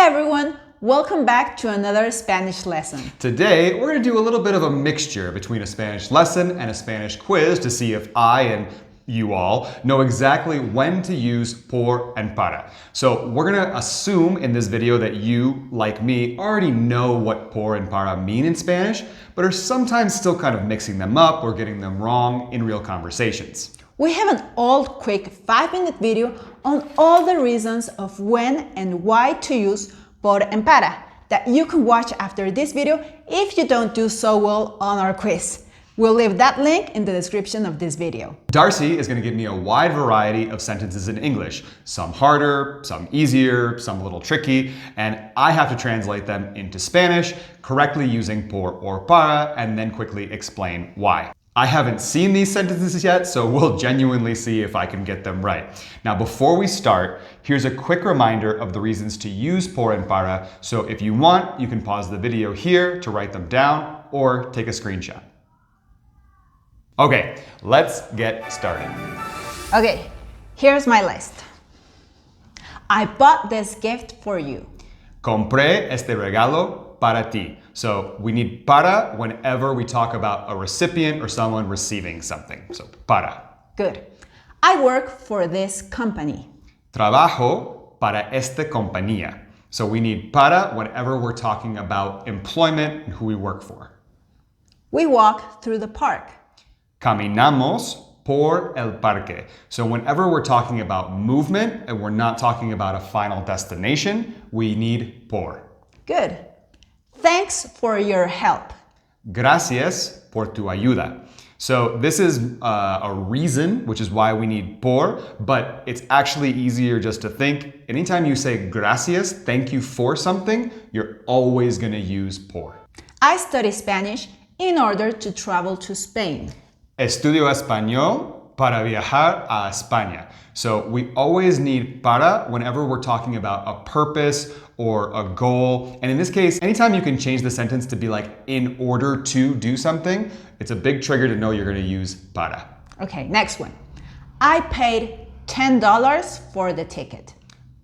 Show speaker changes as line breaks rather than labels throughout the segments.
everyone, welcome back to another Spanish lesson.
Today, we're going to do a little bit of a mixture between a Spanish lesson and a Spanish quiz to see if I and you all know exactly when to use por and para. So we're going to assume in this video that you, like me, already know what por and para mean in Spanish, but are sometimes still kind of mixing them up or getting them wrong in real conversations.
We have an old quick 5-minute video on all the reasons of when and why to use por and para that you can watch after this video if you don't do so well on our quiz. We'll leave that link in the description of this video.
Darcy is going to give me a wide variety of sentences in English, some harder, some easier, some a little tricky, and I have to translate them into Spanish, correctly using por or para, and then quickly explain why. I haven't seen these sentences yet, so we'll genuinely see if I can get them right. Now, before we start, here's a quick reminder of the reasons to use por and para, so if you want, you can pause the video here to write them down or take a screenshot. Okay, let's get started.
Okay, here's my list. I bought this gift for you.
Compré este regalo para ti. So we need para whenever we talk about a recipient or someone receiving something. So para.
Good. I work for this company.
Trabajo para esta compañía. So we need para whenever we're talking about employment and who we work for.
We walk through the park.
Caminamos por el parque. So whenever we're talking about movement and we're not talking about a final destination, we need por.
Good. Thanks for your help.
Gracias por tu ayuda. So this is a reason, which is why we need por, but it's actually easier just to think. Anytime you say gracias, thank you for something, you're always going to use por.
I study Spanish in order to travel to Spain.
Estudio español para viajar a España. So we always need para whenever we're talking about a purpose or a goal. And in this case, anytime you can change the sentence to be like in order to do something, it's a big trigger to know you're going to use para.
Okay, next one. I paid $10 for the ticket.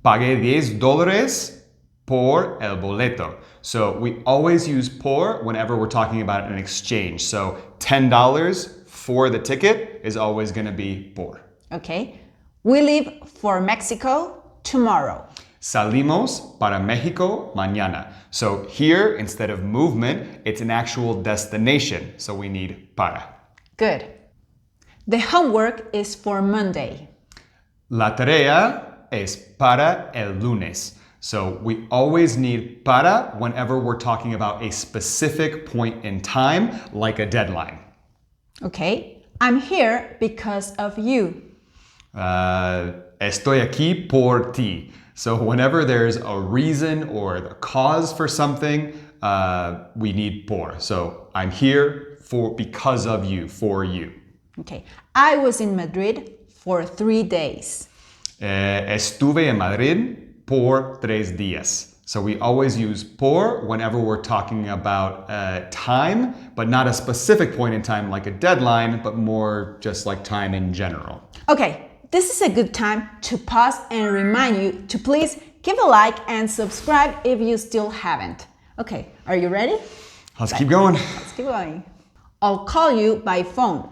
Pagué $10 por el boleto. So we always use por whenever we're talking about an exchange. So $10 for the ticket is always going to be por.
Okay. We leave for Mexico tomorrow.
Salimos para México mañana. So here, instead of movement, it's an actual destination. So we need para.
Good. The homework is for Monday.
La tarea es para el lunes. So we always need para whenever we're talking about a specific point in time, like a deadline.
Okay. I'm here because of you.
Estoy aquí por ti. So whenever there's a reason or the cause for something, we need por. So I'm here because of you, for you.
Okay. I was in Madrid for 3 days.
Estuve en Madrid por 3 días. So we always use por whenever we're talking about time, but not a specific point in time like a deadline, but more just like time in general.
Okay. This is a good time to pause and remind you to please give a like and subscribe if you still haven't. Okay, are you ready?
Let's keep going.
Let's keep going. I'll call you by phone.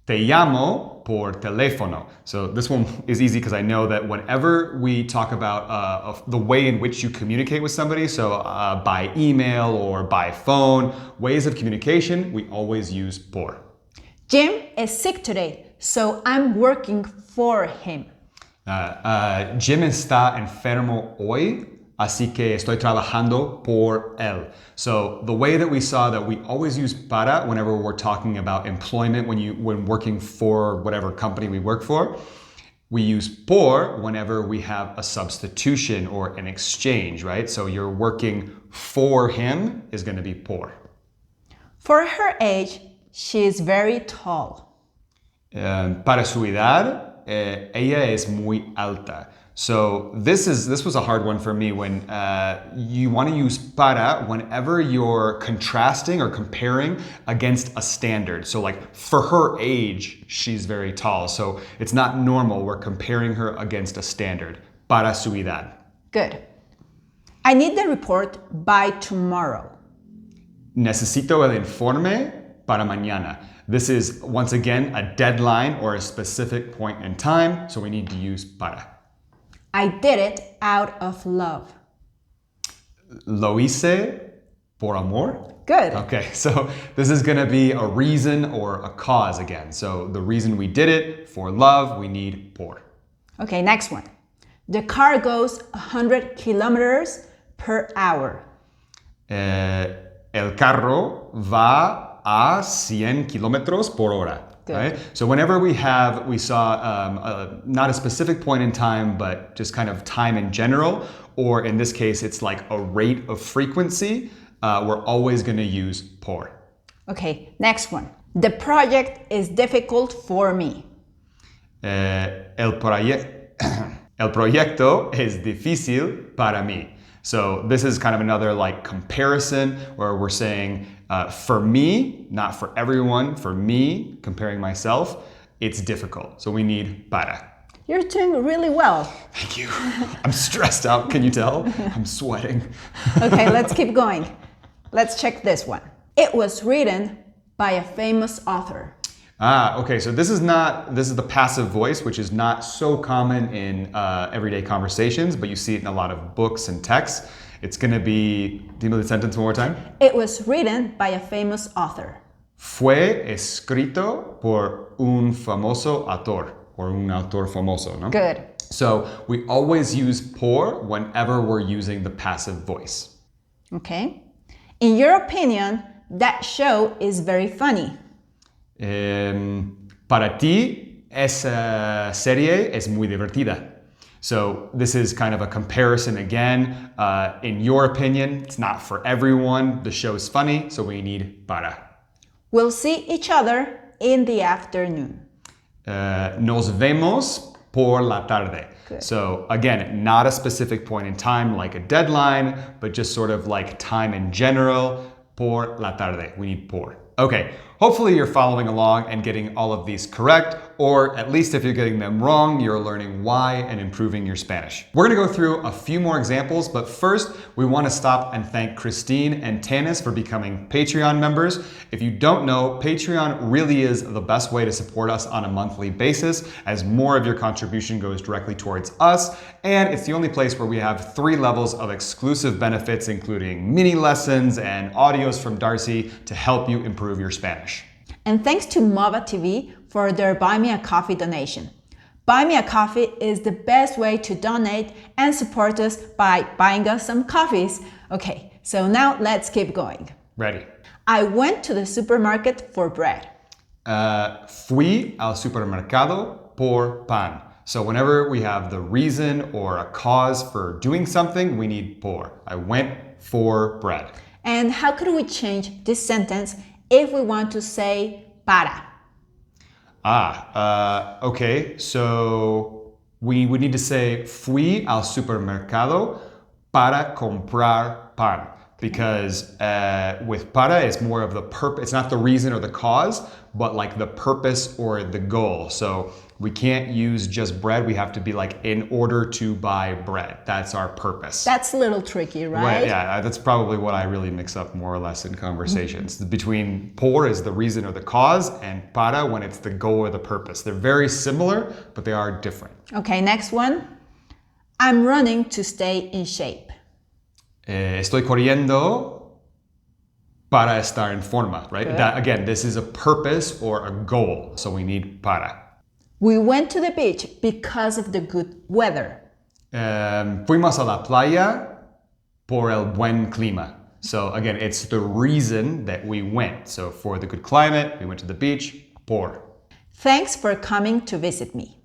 Te llamo por teléfono. So this one is easy because I know that whenever we talk about the way in which you communicate with somebody, so by email or by phone, ways of communication, we always use por.
Jim is sick today, so I'm working for him.
Jim está enfermo hoy, así que estoy trabajando por él. So the way that we saw that we always use para whenever we're talking about employment, when working for whatever company we work for, we use por whenever we have a substitution or an exchange, right? So you're working for him is going to be por.
For her age, she is very tall.
Para su edad, ella es muy alta. So this was a hard one for me when you want to use para whenever you're contrasting or comparing against a standard. So like for her age, she's very tall. So it's not normal. We're comparing her against a standard. Para su edad.
Good. I need the report by tomorrow.
Necesito el informe para mañana. This is, once again, a deadline or a specific point in time, so we need to use para.
I did it out of love.
Lo hice por amor.
Good.
Okay, so this is going to be a reason or a cause again. So the reason we did it, for love, we need por.
Okay, next one. The car goes 100 kilometers per hour.
El carro va a 100 kilómetros por hora.
Good.
Right? So whenever we saw not a specific point in time, but just kind of time in general, or in this case, it's like a rate of frequency, we're always going to use por.
Okay, next one. The project is difficult for me.
El proyecto es difícil para mí. So this is kind of another like comparison where we're saying for me, not for everyone, for me, comparing myself, it's difficult. So we need para.
You're doing really well.
Thank you. I'm stressed out. Can you tell? I'm sweating.
Okay, let's keep going. Let's check this one. It was written by a famous author.
Okay, so this is the passive voice, which is not so common in everyday conversations, but you see it in a lot of books and texts. It's going to be, dime the sentence one more time.
It was written by a famous author.
Fue escrito por un famoso autor, or un autor famoso, no?
Good.
So we always use por whenever we're using the passive voice.
Okay. In your opinion, that show is very funny.
Para ti, esa serie es muy divertida. So this is kind of a comparison again. In your opinion, it's not for everyone. The show is funny, so we need para.
We'll see each other in the afternoon.
Nos vemos por la tarde.
Good.
So again, not a specific point in time like a deadline, but just sort of like time in general. Por la tarde. We need por. Okay, hopefully you're following along and getting all of these correct, or at least if you're getting them wrong, you're learning why and improving your Spanish. We're gonna go through a few more examples, but first we wanna stop and thank Christine and Tanis for becoming Patreon members. If you don't know, Patreon really is the best way to support us on a monthly basis, as more of your contribution goes directly towards us, and it's the only place where we have 3 levels of exclusive benefits, including mini lessons and audios from Darcy to help you improve your Spanish.
And thanks to Mova TV for their Buy Me a Coffee donation. Buy Me a Coffee is the best way to donate and support us by buying us some coffees. Okay, so now let's keep going.
Ready.
I went to the supermarket for bread.
Fui al supermercado por pan. So whenever we have the reason or a cause for doing something, we need por. I went for bread.
And how could we change this sentence if we want to say para?
Okay, so we would need to say fui al supermercado para comprar pan. Because with para, it's more of the purpose, it's not the reason or the cause, but like the purpose or the goal. So we can't use just bread, we have to be like in order to buy bread. That's our purpose.
That's a little tricky, right?
Well, yeah, that's probably what I really mix up more or less in conversations. Between por is the reason or the cause, and para when it's the goal or the purpose. They're very similar, but they are different.
Okay, next one. I'm running to stay in shape.
Estoy corriendo para estar en forma, right? That, again, this is a purpose or a goal, so we need para.
We went to the beach because of the good weather.
Fuimos a la playa por el buen clima. So again, it's the reason that we went. So for the good climate, we went to the beach, por.
Thanks for coming to visit me.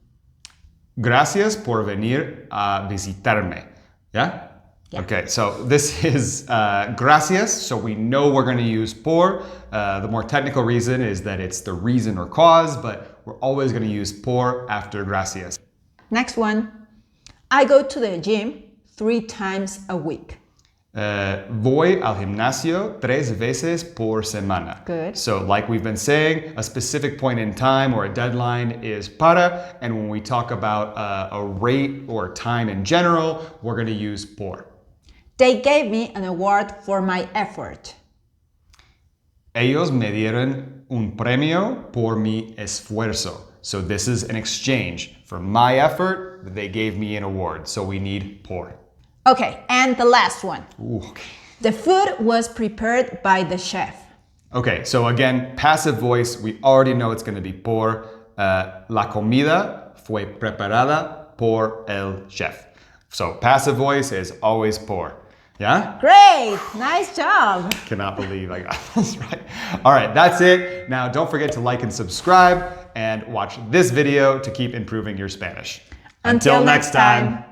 Gracias por venir a visitarme. Yeah?
Yeah.
Okay, so this is gracias, so we know we're going to use por. The more technical reason is that it's the reason or cause, but we're always going to use por after gracias.
Next one. I go to the gym 3 times a week.
Voy al gimnasio 3 veces por semana.
Good.
So like we've been saying, a specific point in time or a deadline is para, and when we talk about a rate or time in general, we're going to use por.
They gave me an award for my effort.
Ellos me dieron un premio por mi esfuerzo. So this is an exchange. For my effort, they gave me an award. So we need por.
Okay, and the last one.
Ooh, okay.
The food was prepared by the chef.
Okay, so again, passive voice, we already know it's going to be por. La comida fue preparada por el chef. So passive voice is always por. Yeah?
Great! Nice job!
Cannot believe I got this right. All right, that's it. Now don't forget to like and subscribe and watch this video to keep improving your Spanish.
Until next time.